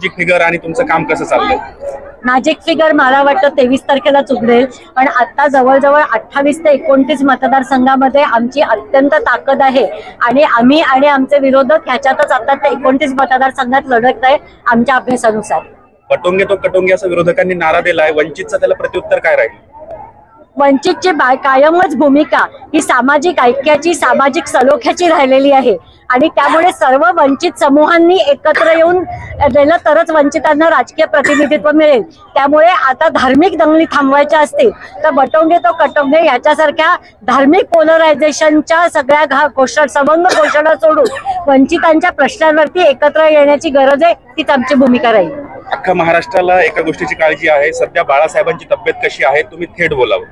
Magic figure आणि तुमचं काम कसं चाललंय? मॅजिक फिगर मला वाटतं 23 तारखेलाच उघडेल, पण आता जवळजवळ 28 ते 29 मतदारसंघामध्ये आमची अत्यंत ताकद आहे आणि आम्ही आणि आमचे विरोधक ह्याच्यातच आता ते 29 मतदारसंघात लढत आहे आमच्या अभ्यासानुसार. पटोंगे तो कटोंगे असं विरोधकांनी नारा दिलाय, वंचितचं त्याला प्रत्युत्तर काय राहील? वंचितची कायमच भूमिका ही सामाजिक ऐक्याची, सामाजिक सलोख्याची राहिलेली आहे आणि त्यामुळे सर्व वंचित समूहांनी एकत्र येऊन गेलं तरच वंचितांना राजकीय प्रतिनिधित्व मिळेल. त्यामुळे आता धार्मिक दंगली थांबवायच्या असतील तर बटोंगे तो कटोंगे याच्यासारख्या धार्मिक पोलरायझेशनच्या सगळ्या सवंग घोषणा सोडून वंचितांच्या प्रश्नांवरती एकत्र येण्याची गरज आहे, तीच आमची भूमिका राहील. अख्खा महाराष्ट्राला एका गोष्टीची काळजी आहे, सध्या बाळासाहेबांची तब्येत कशी आहे? तुम्ही थेट बोलावं.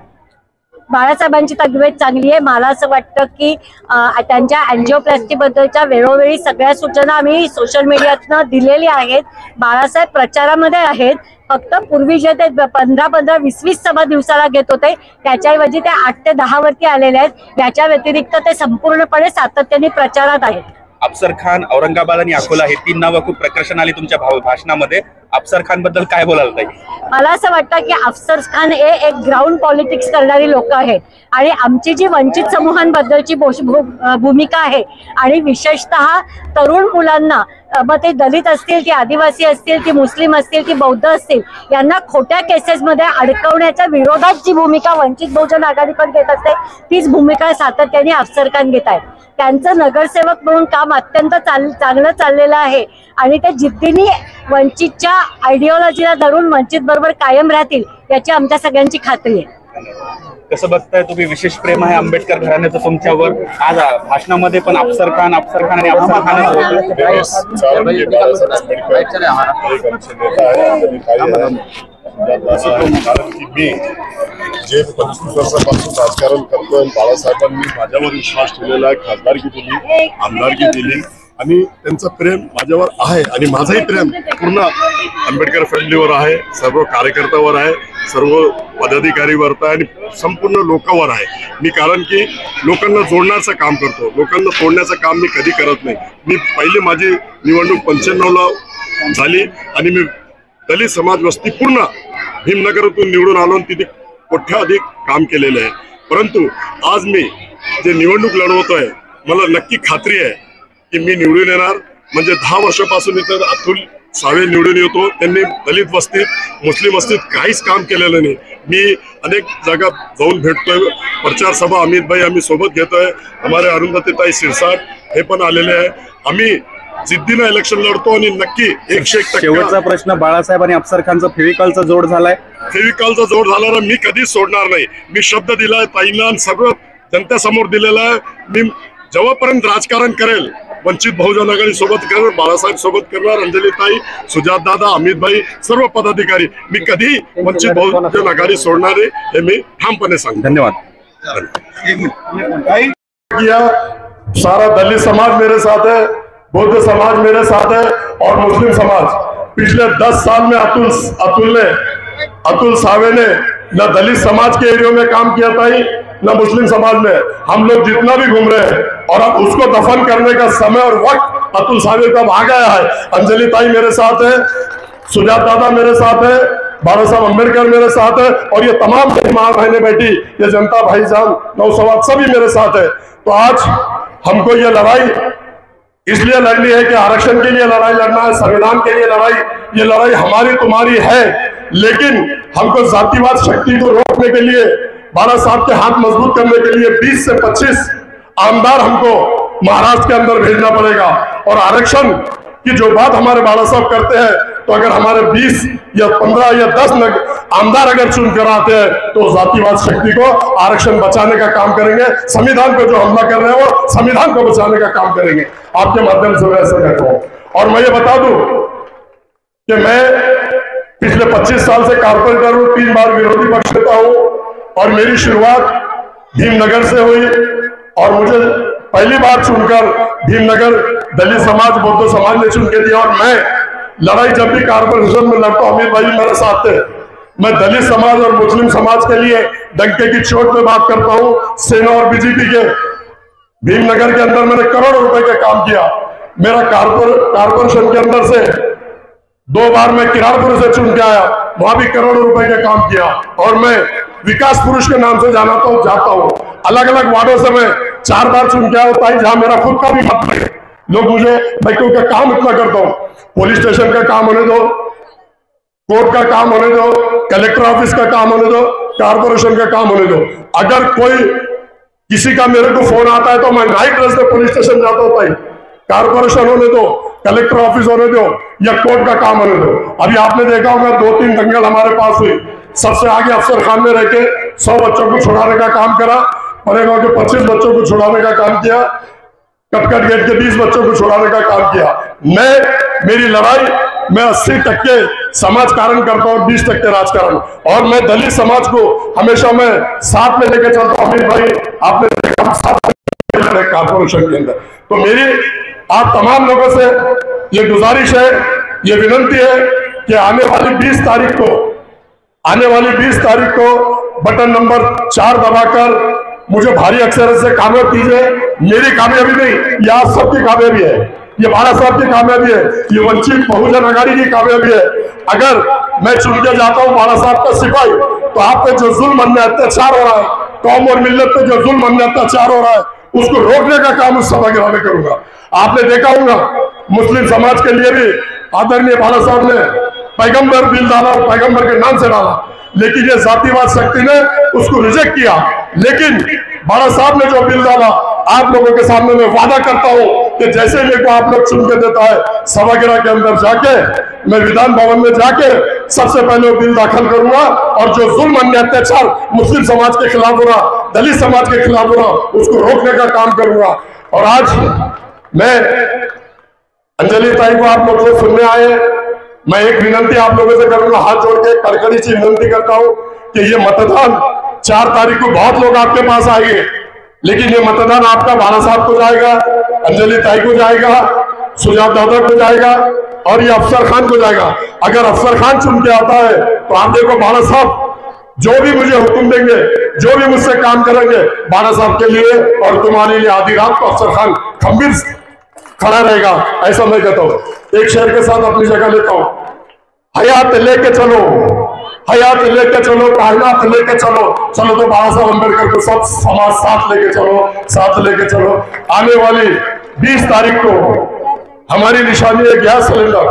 बाळासाहेबांची तब्येत चांगली आहे. मला असं वाटतं की त्यांच्या अँजिओप्लास्टी बद्दलच्या वेळोवेळी सगळ्या सूचना आम्ही सोशल मीडियातनं दिलेली आहेत. बाळासाहेब प्रचारामध्ये आहेत. फक्त पूर्वी जे ते 15-15, 20-20 सभा दिवसाला घेत होते त्याच्याऐवजी ते 8 ते 10 वरती आलेले आहेत. याच्या व्यतिरिक्त ते संपूर्णपणे सातत्याने प्रचारात आहेत. अफसर खान, औरंगाबाद आणि अकोला हे 3 नावं खूप प्रकर्षण आली तुमच्या भाषणामध्ये. अफसर खान बद्दल काय बोलाल ताई? मला असं वाटतं की अफसर खान हे एक ग्राउंड पॉलिटिक्स करणारी लोक आहेत आणि आमची जी वंचित समूहांबद्दलची भूमिका आहे आणि विशेषतः तरुण मुलांना, मग ते दलित असतील की आदिवासी असतील की मुस्लिम असतील की बौद्ध असतील, यांना खोट्या केसेसमध्ये अडकवण्याच्या विरोधात जी भूमिका वंचित बहुजन आघाडीकडे घेत असते तीच भूमिका सातत्याने अफसर खान घेत आहेत. त्यांचं नगरसेवक म्हणून काम अत्यंत चांगलं चाललेलं आहे आणि ते जिद्दीने वंचितच्या आयडिओलॉजीला धरून वंचित बरोबर कायम राहतील याची आमच्या सगळ्यांची खात्री आहे. कसं बघताय तुम्ही? विशेष प्रेम आहे आंबेडकर घराण्याचं तुमच्यावर. आज भाषणामध्ये पण अफसर खान आणि अफसर खान कारण की मी जे 25 वर्षापासून राजकारण करतोय, बाळासाहेबांनी माझ्यावर विश्वास ठेवलेला आहे. खासदारकी दिली, आमदारकी दिली आणि त्यांचं प्रेम माझ्यावर आहे आणि माझंही प्रेम पूर्ण आंबेडकर फॅमिलीवर आहे, सर्व कार्यकर्त्यावर आहे, सर्व पदाधिकारीवर आहे आणि संपूर्ण लोकांवर आहे. मी कारण की लोकांना जोडण्याचं काम करतो, लोकांना तोडण्याचं काम मी कधी करत नाही. मी पहिली माझी निवडणूक 95ला झाली आणि मी दलित समाज वस्ती पूर्ण भीमनगरातून निवडून आलो आणि तिथे कोट्याधिक काम केलेलं आहे. परंतु आज मी जे निवडणूक लढवतोय मला नक्की खात्री आहे की मी निवडून येणार. म्हणजे 10 वर्षापासून इथं अतुल सावे निवडून येतो. त्यांनी दलित वस्तीत, मुस्लिम वस्तीत काहीच काम केलेलं नाही. मी अनेक जागा जाऊन भेटतोय, प्रचार सभा अमित भाई आम्ही सोबत घेतोय, हमारे अरुंधतीताई शिरसाट हे पण आलेले आहे. आम्ही जिद्दीनं इलेक्शन लढतो आणि नक्की 101%. शेवटचा प्रश्न, बाळासाहेब आणि अफसर खानचा फेविकॉलचा जोड झालाय. फेविकॉलचा जोड झाला मी कधीच सोडणार नाही. मी शब्द दिलाय ताईंना, सगळं जनतेसमोर दिलेला आहे. मी जेव्हापर्यंत राजकारण करेल वंचित बहुजन आघाडी सोबत करणार, बाळासाहेब सोबत करणार, अंजलीताई, सुजात दादा, अमित भाई, सर्व पदाधिकारी. मी कधी वंचित बहुजन आघाडी सोडणार आहे हे मी ठामपणे सांगतो. धन्यवाद. सारा दलित समाज मेरे साथ है, बौद्ध समाज मेरे साथ है और मुस्लिम समाज. पिछले 10 साल में अतुल सावे ने न दलित समाज के एरिया में काम किया था ही न मुस्लिम समाज में. हम लोग जितना भी घूम रहे हैं और अब उसको दफन करने का समय और वक्त अतुल सावे का आ गया है. अंजलि ताई मेरे साथ है, सुजात दादा मेरे साथ है, बाबा साहब अम्बेडकर मेरे साथ है और ये तमाम माँ बहनें बैठी, ये जनता भाईजान नौसवाद सभी मेरे साथ है. तो आज हमको ये लड़ाई इसलिए लड़नी है कि आरक्षण के लिए लड़ाई लड़ना है, संविधान के लिए लड़ाई, ये लड़ाई हमारी तुम्हारी है. लेकिन हमको जातिवाद शक्ति को रोकने के लिए, बाला साहब के हाथ मजबूत करने के लिए 20 से 25 आमदार हमको महाराष्ट्र के अंदर भेजना पड़ेगा. और आरक्षण की जो बात हमारे बाला साहब करते हैं, तो अगर हमारे 20 या 15 या 10 आमदार अगर चुन कर आते हैं तो जातिवाद शक्ति को आरक्षण बचाने का काम करेंगे. संविधान को जो हमला कर रहे हैं वो संविधान को बचाने का काम करेंगे. आपके माध्यम से मैं ऐसा कहता हूं. और मैं ये बता दूं कि मैं पिछले 25 साल से कारपोरेटर हूं, 3 बार विरोधी पक्ष नेता हूं और मेरी शुरुआत भीमनगर से हुई और मुझे पहली बार चुनकर भीमनगर दलित समाज, बौद्ध समाज ने चुन के दिया. और मैं लड़ाई जब भी कारपोरेशन में लड़ता हूं, अमित भाई मेरे साथ थे, मैं दलित समाज और मुस्लिम समाज के लिए डंके की चोट पे बात करता हूं. सेना और बीजेपी के भीमनगर के अंदर मैंने करोड़ों रुपए का काम किया. मेरा कारपोरेशन के अंदर से 2 बार मैं किराड़पुर से चुन के आया, वहां भी करोड़ों रुपए का काम किया। और मैं विकास पुरुष के नाम से जाता हूँ। अलग अलग वार्डों से मैं 4 बार चुन के आया, जहां मेरा खुद का भी मत लगे। लोग मुझे भाई क्योंकि काम इतना करता हूँ, पुलिस स्टेशन का काम होने दो, कोर्ट का काम होने दो, कलेक्टर ऑफिस का काम होने दो, कारपोरेशन का काम होने दो। अगर कोई किसी का मेरे को फोन आता है तो मैं नाइट ड्रेस में पुलिस स्टेशन जाता हूँ। भाई कारपोरेशन होने दो, कलेक्टर ऑफिस होने दो या कोर्ट का काम होने दो। अभी आपने देखा होगा 2-3 दंगल हमारे पास हुई, सबसे आगे अफसर खान ने रहकर 100 बच्चों को छुड़ाने का काम करा, परेगांव के 25 बच्चों को छुड़ाने का काम किया, कटकट गेट के 20 बच्चों को छुड़ाने का काम किया। मेरी लड़ाई मैं 80% समाज कारण करता हूँ, 20% राजकारण। और मैं दलित समाज को हमेशा मैं साथ में लेकर चलता हूँ। अमित भाई आपने देखा हम साथ में कारपोरेशन के अंदर। तो मेरी आप तमाम लोगों से ये गुजारिश है, ये विनंती है कि आने वाली 20 तारीख को बटन नंबर 4 दबाकर मुझे भारी अक्षर से कामयाब कीजिए। मेरी कामयाबी नहीं, ये आप सबकी कामयाबी है, ये बाला साहब की कामयाबी है, ये वंचित बहुजन आघाड़ी की कामयाबी है। अगर मैं चुन के जाता हूँ बाला साहब का सिपाही, तो आप पे जो जुल्म अन्याय अत्याचार हो रहा है, कौम और मिल्लत पे जो जुल्म अन्याय अत्याचार हो रहा है, उसको रोकने का काम उस सभागृह में करूंगा। आपने देखा होगा मुस्लिम समाज के लिए भी आदरणीय बाला साहब ने पैगंबर बिल डाला, पैगंबर के नाम से डाला, लेकिन ये जातिवाद शक्ति ने उसको रिजेक्ट किया। लेकिन बाला साहब ने जो बिल डाला, आप लोगों के सामने मैं वादा करता हूं कि जैसे मेरे को आप लोग चुन के देता है, सभागृह के अंदर जाके मैं विधान भवन में जाके सबसे पहले वो बिल दाखिल करूंगा और जो जुल्म अन्याय अत्याचार मुस्लिम समाज के खिलाफ हो रहा, दलित समाज के खिलाफ हो रहा, उसको रोकने का काम करूंगा। और आज मैं अंजलि ताई को आप लोग जो सुनने आए, मैं एक विनंती आप लोगों से करूंगा, हाथ जोड़ के कड़कड़ी से विनंती करता हूं कि ये मतदान 4 तारीख को बहुत लोग आपके पास आएंगे, लेकिन ये मतदान आपका बाला साहब को जाएगा, अंजलि ताई को जाएगा, सुजात दादा को जाएगा और ये अफसर खान को जाएगा। अगर अफसर खान चुन के आता है तो आप देखो बाला साहब जो भी मुझे हुक्म देंगे, जो भी मुझसे काम करेंगे, बाला साहब के लिए और तुम्हारे लिए आधी रात को अफसर खान खंबीर खड़ा रहेगा, ऐसा मैं कहता हूं। एक शेर के साथ अपनी जगह लेता हूं, हयात लेके चलो, हयात लेके चलो, कायनात लेके चलो, चलो तो बाबा साहब अम्बेडकर को सब समाज साथ लेके चलो, साथ लेके चलो। आने वाली 20 तारीख को हमारी निशानी है गैस सिलेंडर,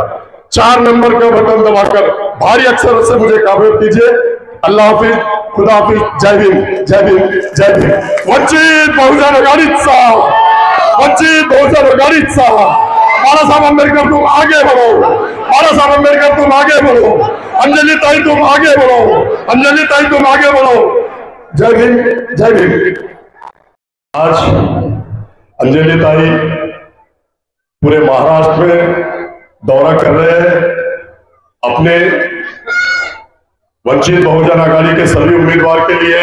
4 नंबर का बटन दबाकर भारी अक्षर से मुझे कामयाब कीजिए। अल्लाह हाफिज, खुदा हाफिज, जय भीम, जय भीम, जय भीम। वंचित बहुजन आघाडीचा, वंचित बहुजन आघाडीचा, बाला साहब अम्बेडकर तुम आगे बढ़ो, बाला साहब अम्बेडकर तुम आगे बढ़ो, अंजलि ताई तुम आगे बढ़ो, अंजलि ताई तुम आगे बढ़ो। जय भीम, जय भीम। आज अंजलि ताई पूरे महाराष्ट्र में दौरा कर रहे हैं, अपने वंचित बहुजन आघाड़ी के सभी उम्मीदवार के लिए।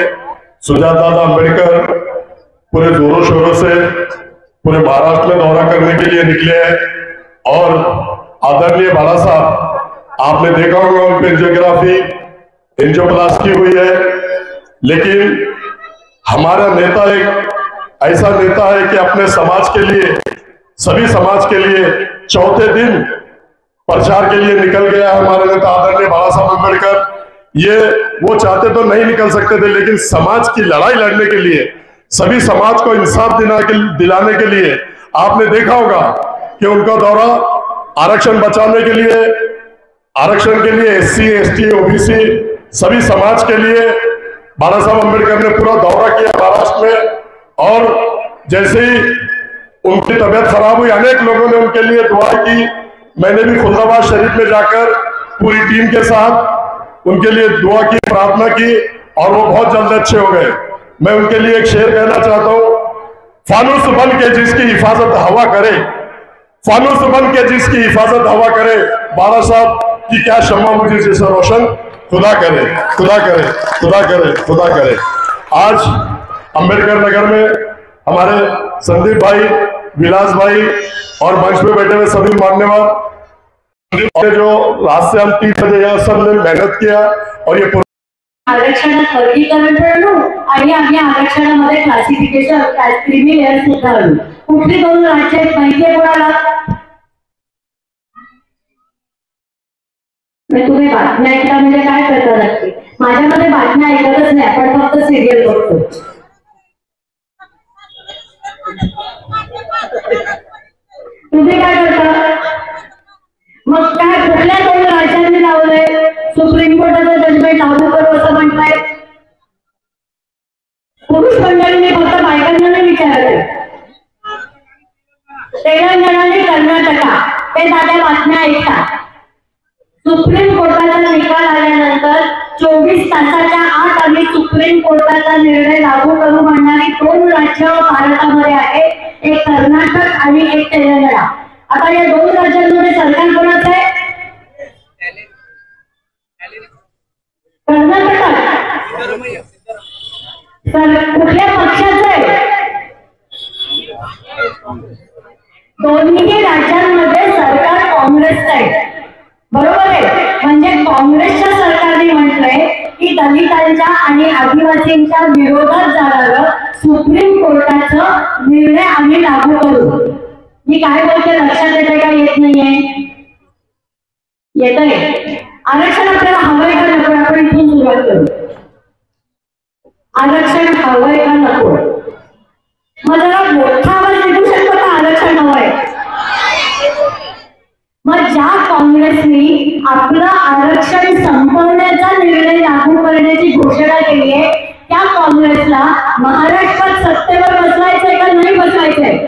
सुजात दादा अम्बेडकर पूरे जोरों शोरों से पूरे महाराष्ट्र में दौरा करने के लिए निकले हैं और आदरणीय बाला साहब, आपने देखा होगा उन पे एंजियोग्राफी, एंजियोप्लास्टी हुई है, लेकिन हमारा नेता एक ऐसा नेता है कि अपने समाज के लिए, सभी समाज के लिए चौथे दिन प्रचार के लिए निकल गया है हमारे नेता आदरणीय बाला साहब अम्बेडकर। ये वो चाहते तो नहीं निकल सकते थे, लेकिन समाज की लड़ाई लड़ने के लिए, सभी समाज को इंसाफ दिलाने के लिए आपने देखा होगा कि उनका दौरा आरक्षण बचाने के लिए, आरक्षण के लिए SC, ST, OBC सभी समाज के लिए बाला साहब अम्बेडकर ने पूरा दौरा किया महाराष्ट्र में। और जैसे ही उनकी तबीयत खराब हुई, अनेक लोगों ने उनके लिए दुआ की। मैंने भी खुलदाबाद शरीफ में जाकर पूरी टीम के साथ उनके लिए दुआ की, प्रार्थना की और वो बहुत जल्द अच्छे हो गए। मैं उनके लिए एक शेर कहना चाहता हूं, फानूस बन के जिसकी हिफाजत हवा करे, फानूस बन के जिसकी हिफाजत हवा करे, बाला साहब की क्या शम्मा मुझे जैसा रोशन खुदा करे, खुदा करे, खुदा करे, खुदा करे। आज अंबेडकर नगर में हमारे संदीप भाई, विलास भाई और मंच पे बैठे हुए सभी मान्यवर जो रात से हम 3 बजे यहाँ सब ने मेहनत किया और ये आरक्षणात वर्गीकरण ठरलो आणि आम्ही आरक्षणामध्ये क्लासिफिकेशन क्रीमी लेअर सुद्धा आलो। कुठली 2 राज्य माहिती आहे कोणाला? तुम्ही बातम्या ऐकता म्हणजे काय करता नक्की? माझ्यामध्ये बातम्या ऐकतच नाही, आपण फक्त सिरियल बघतो. तुम्ही काय करता? मग काय कुठल्या 2 राज्यांनी लावलंय सुप्रीम कोर्टाचं जजमेंट लागू करू असं म्हणताय? पुरुष मंडळींनी फक्त बायकांना नाही विचारलं. तेलंगणा आणि कर्नाटका ते साध्या बातम्या ऐकतात. सुप्रीम कोर्टाचा निकाल आल्यानंतर 24 तासाच्या आत आम्ही सुप्रीम कोर्टाचा निर्णय लागू करू म्हणणारी 2 राज्य भारतामध्ये आहेत, एक कर्नाटक आणि एक तेलंगणा. आता या 2 राज्यांमध्ये सरकार कोणाचं आहे? कर्नाटकात. कुठल्या पक्षाचं आहे? दोन्ही राज्यांमध्ये सरकार काँग्रेसचं आहे. बरोबर आहे. म्हणजे काँग्रेसच्या सरकारने म्हटलंय की दलितांच्या आणि आदिवासींच्या विरोधात जाणारं सुप्रीम कोर्टाचं निर्णय आम्ही लागू करू. मी काय बोलते लक्षात येते का? येत नाहीये? येतंय. आरक्षण आपल्याला हवंय का नको? आपण इथून सुरुवात करू. आरक्षण हवंय का नको? मग जरा मोठा आवाज निघू शकतो का? आरक्षण हवंय. मग ज्या काँग्रेसनी आपलं आरक्षण संपवण्याचा निर्णय लागू करण्याची घोषणा केली आहे, त्या काँग्रेसला महाराष्ट्रात सत्तेवर बसवायचंय का नाही बसवायचंय?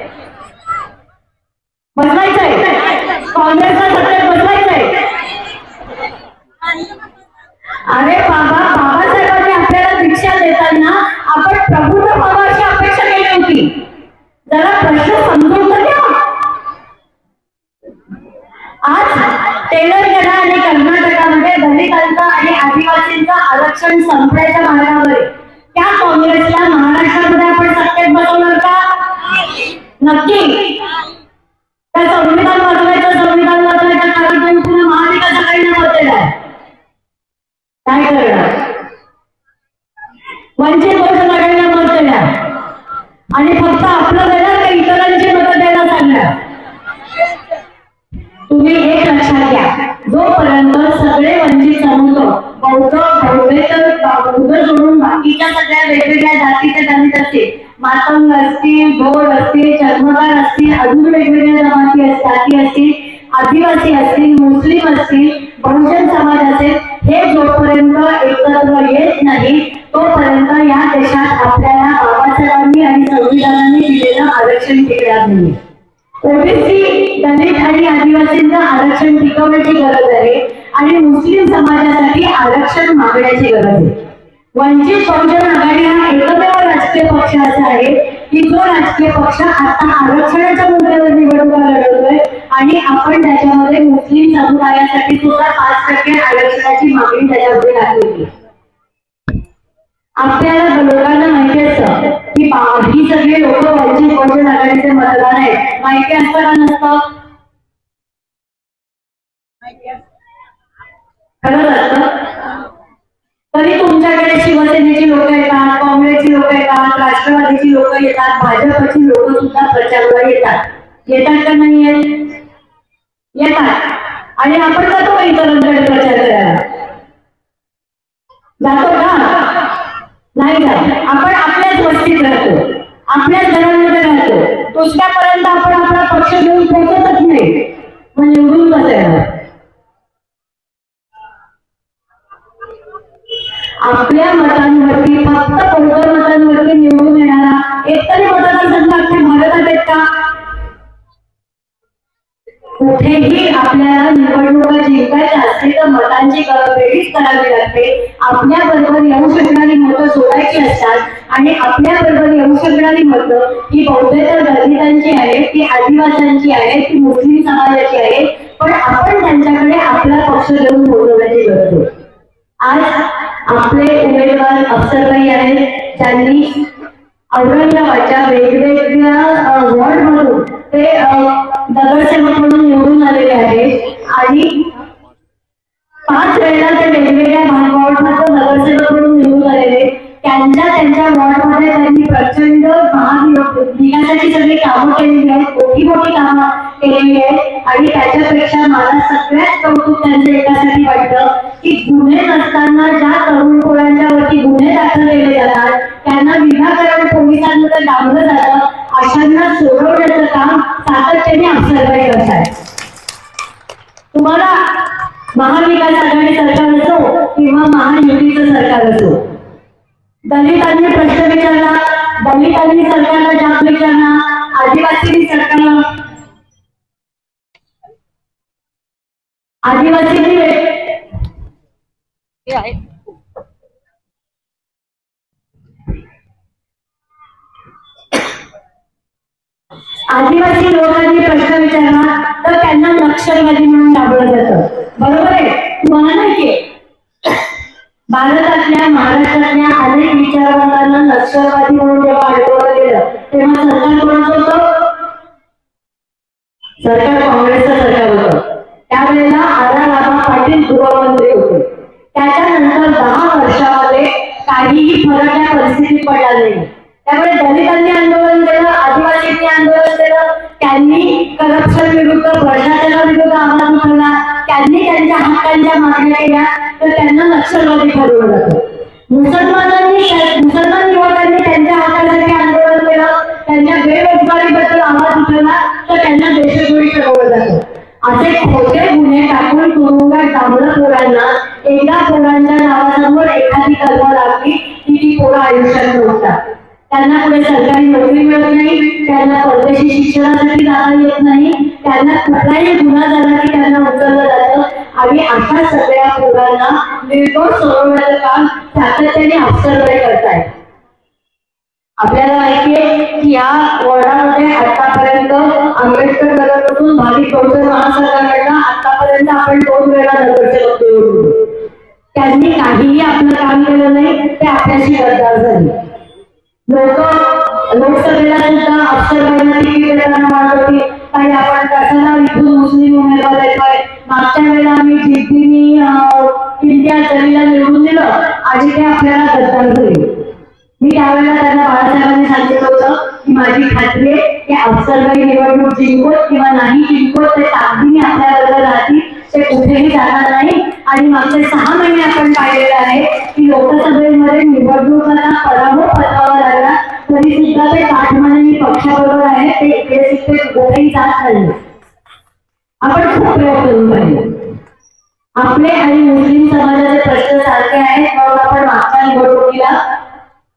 बसवायचंय. काँग्रेसला सत्तेत बसवायचंय. अरे बाबासाहेबांनी आपल्याला दीक्षा देताना आपण प्रबुद्ध व्हावं अशी अपेक्षा केली होती. जरा प्रश्न समजून तर घ्या. आज तेलंगणा आणि कर्नाटकामध्ये दलितांचं आणि आदिवासींचं आरक्षण संपण्याच्या मार्गावर आहे. त्या काँग्रेसला महाराष्ट्रामध्ये आपण सत्तेत बसवणार का? नक्की. त्या संविधान वाचवायचं कारण पुन्हा महाविकास आघाडीने बदलला आहे. काय करणार? वंचित बहुजन आघाडीला मत देणार आणि फक्त आपलं देणार का इतरांची मतं द्यायला सांगणार? तुम्ही एक लक्षात घ्या, जोपर्यंत सगळे वंचित समूह बौद्ध सोडून बाकीच्या सगळ्या वेगवेगळ्या जातीचे दलित असतील, मातंग असतील, भोर असतील, चर्मकार असतील, अजून वेगवेगळ्या जाती असतील, आदिवासी असतील, मुस्लिम असतील, बहुजन समाज असेल, हे जोपर्यंत एकत्र येत नाही तोपर्यंत या देशात आपल्याला बाबासाहेबांनी आणि संविधानाने दिलेलं आरक्षण टिकणार नाही. ओबीसी, दलित आणि आदिवासींचं आरक्षण टिकवण्याची गरज आहे आणि मुस्लिम समाजासाठी आरक्षण मागण्याची गरज आहे. वंचित बहुजन आघाडी हा एकमेव राजकीय पक्ष असा आहे की जो राजकीय पक्ष आता आरक्षणाच्या मुद्द्यावर निवडणुका लढवतोय आणि आपण त्याच्यामध्ये मुस्लिम समुदायासाठी सुद्धा 5% आरक्षणाची मागणी त्याच्यामध्ये टाकली. आपल्याला लोकांना माहिती असतं की ही सगळी लोक वंचित बहुजन आघाडीचे मतदार आहेत. माहिती असतं का नसतं? खरंच असतं. तरी तुमच्याकडे शिवसेनेची लोक येतात, काँग्रेसची लोक येतात, राष्ट्रवादीची लोक येतात, भाजपची लोक सुद्धा प्रचाराला येतात का नाही येतात. आणि आपण जातो का इतरांकडे प्रचार करायला? जातो का? नाही जात. आपण आपल्याच वस्तीत राहतो, आपल्याच घरांमध्ये राहतो. दुसऱ्यापर्यंत आपण आपला पक्ष घेऊन पोहोचतच नाही. मग निवडून कसं येणार? आपल्या मतांवरती, फक्त बौद्ध मतांवरती निवडून येणारा एकतरी मतदारसंघ अख्ख्या भारतात आहेत का? कुठेही आपल्याला निवडणुका जिंकायच्या असतील तर मतांची बेरीज करावी लागते. आपल्या बरोबर येऊ शकणारी मतं जोडायची असतात आणि आपल्या बरोबर येऊ शकणारी मतं ही बौद्धेतर दलितांची आहेत, ती आदिवासींची आहेत, ती मुस्लिम समाजाची आहेत. पण आपण त्यांच्याकडे आपला पक्ष घेऊन बोलवण्याची गरज आहे. आज आपले उमेदवार अफसरबाई आहेत ज्यांनी औरंगाबादच्या वेगवेगळ्या वॉर्ड मधून ते नगरसेवक म्हणून निवडून आलेले आहेत आणि 5 वेळेला ते वेगवेगळ्या वॉर्ड मधून नगरसेवक म्हणून निवडून आलेले. त्यांच्या वॉर्डमध्ये त्यांनी प्रचंड विकासाची सगळी कामं केलेली आहेत, मोठी कामं केलेली आहेत आणि त्याच्यापेक्षा मला सगळ्यात कौतुक त्यांचं एकासाठी वाटतं की गुन्हे नसताना ज्या तरुण पोरांच्यावरती गुन्हे दाखल केले जातात, त्यांना विनाकारण पोलिसांमध्ये डांबलं जातं, अशांना सोडवण्याचं काम सातत्याने अफसरबाई करतात. तुम्हाला महाविकास आघाडी सरकार असो किंवा महायुतीचं सरकार असो, दलितांनी प्रश्न विचारला, दलितांनी सरकारला जाब विचारला, आदिवासींनी सरकारला आदिवासींनी आदिवासी लोकांनी प्रश्न विचारला तर त्यांना नक्षलवादी म्हणून डांबलं जातं. बरोबर आहे, तुम्हाला माहितीये भारतातल्या महाराष्ट्रातल्या अनेक विचारवंतांना नक्षलवादी म्हणून जेव्हा अडकवलं गेलं तेव्हा सरकार कोणाचं होतं? सरकार काँग्रेसचं सरकार होतं. त्यावेळेला आरारामा पाटील गृहमंत्री होते. त्याच्यानंतर 10 वर्षामध्ये काहीही फरक या परिस्थितीत पडला नाही. त्यामुळे दलितांनी आंदोलन केलं, आदिवासींनी आंदोलन केलं, त्यांनी करप्शन विरुद्ध भ्रष्टाचाराविरुद्ध आवाज उठवला, त्यांनी त्यांच्या हक्कांच्या मागण्या केल्या, तर त्यांना नक्षलवादी ठरवलं जातं. मुसलमान युवकांनी त्यांच्या हक्कासाठी आंदोलन केलं, त्यांच्या बेरोजगारीबद्दल आवाज उठवला, तर त्यांना देशद्रोही ठरवलं जातं. असे खोटे गुन्हे टाकून तुरुंगात डांबलं पोरांना एकदा पोरांच्या नावासमोर एखादी कल्पना लागली की ती पोरं आयुष्यात नव्हतात. त्यांना पुढे सरकारी नोकरी मिळत नाही, त्यांना परदेशी शिक्षणासाठी जाता येत नाही, त्यांना कुठलाही गुन्हा झाला की त्यांना उचललं जातं आणि अशा सगळ्या पोरांना निर्दोष सोडवण्याचं काम सातत्याने अफसरबाई करतायत. आपल्याला माहितीये की या वॉर्डामध्ये आतापर्यंत आंबेडकर नगरपासून भाविक बहुजन महासंघाकडनं आतापर्यंत आपण 2 वेळा नगरसेवक निवडून, त्यांनी काहीही आपलं काम केलं नाही, ते आपल्याशी गद्दार झाले. लोकसभेला सुद्धा अफसरबाईंना तिकीट देताना म्हणत होती काही आपण कशाला इथून मुस्लिम उमेदवार येतोय. मागच्या वेळेला आम्ही जिद्दीने इंडिया जरीला निवडून दिलं आणि ते आपल्याला गद्दार झाले. मी त्यावेळेला त्यांना बाळासाहेबांनी सांगितलं होतं की माझी खात्री आहे की अफसरबाई निवडणूक जिंकवत किंवा नाही जिंकवत ते ताकदीने आपल्याबरोबर राहतील, ते कुठेही जाणार नाही. आणि मागचे 6 महिने आपण पाहिलेलं आहे की लोकसभेमध्ये निवडणुकांना पराभव पत्करावा लागला तरी सुद्धा ते काटमानाने पक्षाबरोबर आहेत, ते इकडे तिकडे कुठेही जात नाही. आपण खूप प्रयोग करून पाहिले. आपले आणि मुस्लिम समाजाचे प्रश्न सारखे आहेत म्हणून आपण मागच्या निवडणुकीला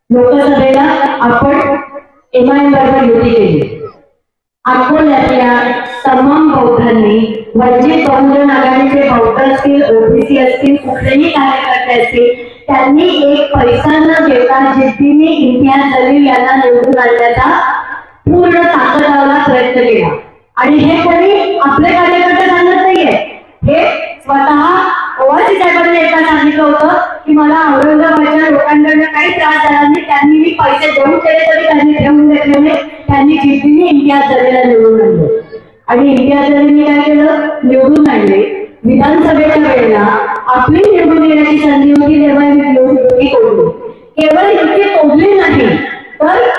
लोकसभेला आपण MIM बरोबर युती केली. अकोल्यातल्या तमाम बौद्धांनी, वंचित बहुजन आघाडीचे बौद्ध असतील, OBC असतील, कुठलेही कार्यकर्ते असतील, त्यांनी एक पैसा न देता जिद्दीने इम्तियाज जलील यांना निवडून आणण्याचा पूर्ण ताकदीला प्रयत्न केला. आणि हे कोणी आपले कार्यकर्ते सांगत नाहीये, हे स्वतः ओवासी साहेबांनी एकदा सांगितलं होतं की मला औरंगाबादच्या लोकांकडनं काही त्रास झाला नाही, त्यांनी मी पैसे देऊन केले तरी त्यांनी ठेवून घेतले नाही, त्यांनी जिद्दीने इम्तियाज जलीलला निवडून आणले. आणि इम्तियाज जलीलने काय केलं? निवडून आणले. विधानसभेच्या वेळेला आपली निवडून येण्याची संधी होती तेव्हा मी युती तोडली. केवळ युती तोडली नाही तर